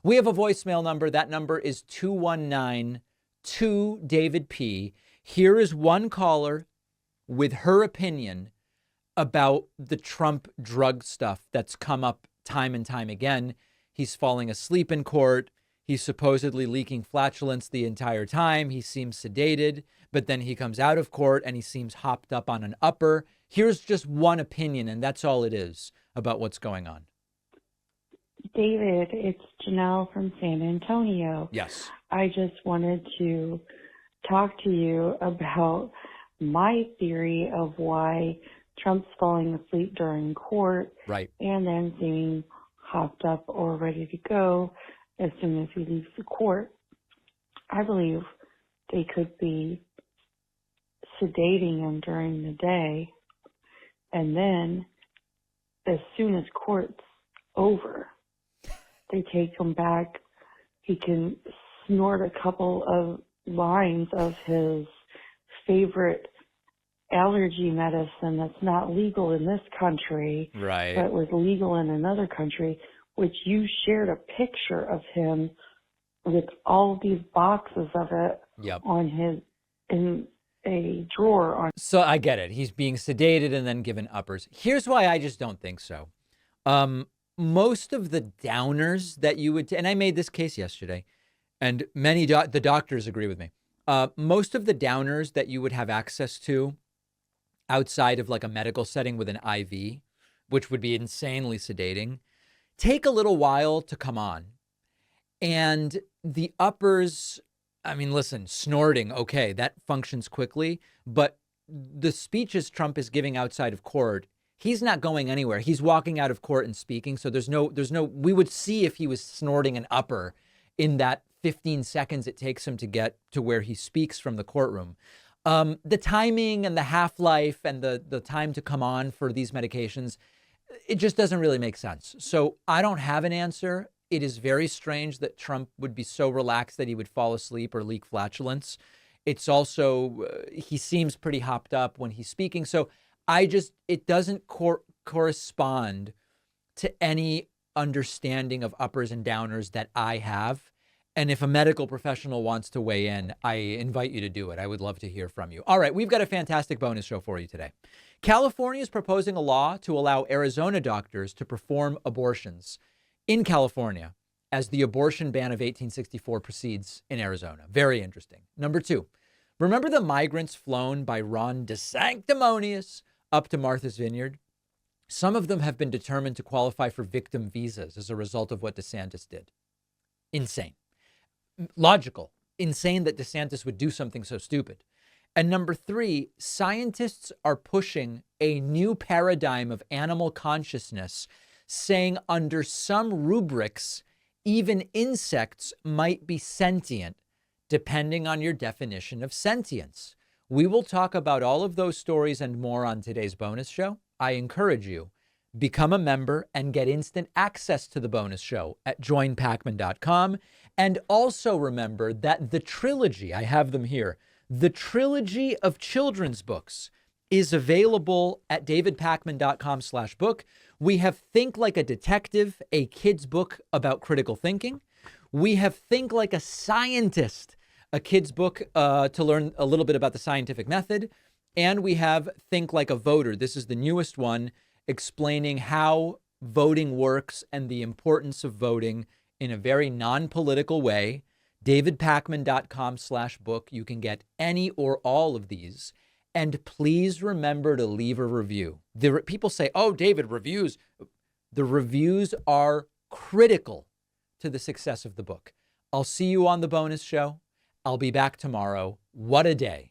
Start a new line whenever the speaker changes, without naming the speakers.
We have a voicemail number. That number is 219-2 David P. Here is one caller with her opinion about the Trump drug stuff that's come up time and time again. He's falling asleep in court. He's supposedly leaking flatulence the entire time. He seems sedated, but then he comes out of court and he seems hopped up on an upper. Here's just one opinion, and that's all it is about what's going on.
David, it's Janelle from San Antonio.
Yes.
I just wanted to talk to you about my theory of why Trump's falling asleep during court,
Right.
and then being hopped up or ready to go as soon as he leaves the court. I believe they could be sedating him during the day, and then as soon as court's over, they take him back. He can snort a couple of lines of his favorite allergy medicine that's not legal in this country,
Right.
but was legal in another country, which you shared a picture of him with all these boxes of it
Yep.
on his, in a drawer on.
So I get it. He's being sedated and then given uppers. Here's why I just don't think so. Most of the downers that you would, and I made this case yesterday, and many the doctors agree with me. Most of the downers that you would have access to outside of like a medical setting with an IV, which would be insanely sedating, take a little while to come on. And the uppers, I mean, listen, snorting, okay, that functions quickly, but the speeches Trump is giving outside of court, he's not going anywhere. He's walking out of court and speaking. So there's no, we would see if he was snorting an upper in that 15 seconds it takes him to get to where he speaks from the courtroom. The timing and the half-life and the time to come on for these medications, it just doesn't really make sense. So I don't have an answer. It is very strange that Trump would be so relaxed that he would fall asleep or leak flatulence. It's also, he seems pretty hopped up when he's speaking. So it doesn't correspond to any understanding of uppers and downers that I have. And if a medical professional wants to weigh in, I invite you to do it. I would love to hear from you. All right, we've got a fantastic bonus show for you today. California is proposing a law to allow Arizona doctors to perform abortions in California as the abortion ban of 1864 proceeds in Arizona. Very interesting. Number 2, remember the migrants flown by Ron DeSanctimonious up to Martha's Vineyard? Some of them have been determined to qualify for victim visas as a result of what DeSantis did. Insane. Logical. Insane that DeSantis would do something so stupid. And number 3, scientists are pushing a new paradigm of animal consciousness, saying under some rubrics, even insects might be sentient, depending on your definition of sentience. We will talk about all of those stories and more on today's bonus show. I encourage you, become a member and get instant access to the bonus show at joinpacman.com. And also remember that the trilogy, I have them here, the trilogy of children's books is available at davidpacman.com/book. We have Think Like a Detective, a kid's book about critical thinking. We have Think Like a Scientist, a kid's book to learn a little bit about the scientific method. And we have Think Like a Voter. This is the newest one, explaining how voting works and the importance of voting in a very non-political way. davidpacman.com/book. You can get any or all of these. And please remember to leave a review. People say, oh, David, reviews. The reviews are critical to the success of the book. I'll see you on the bonus show. I'll be back tomorrow. What a day.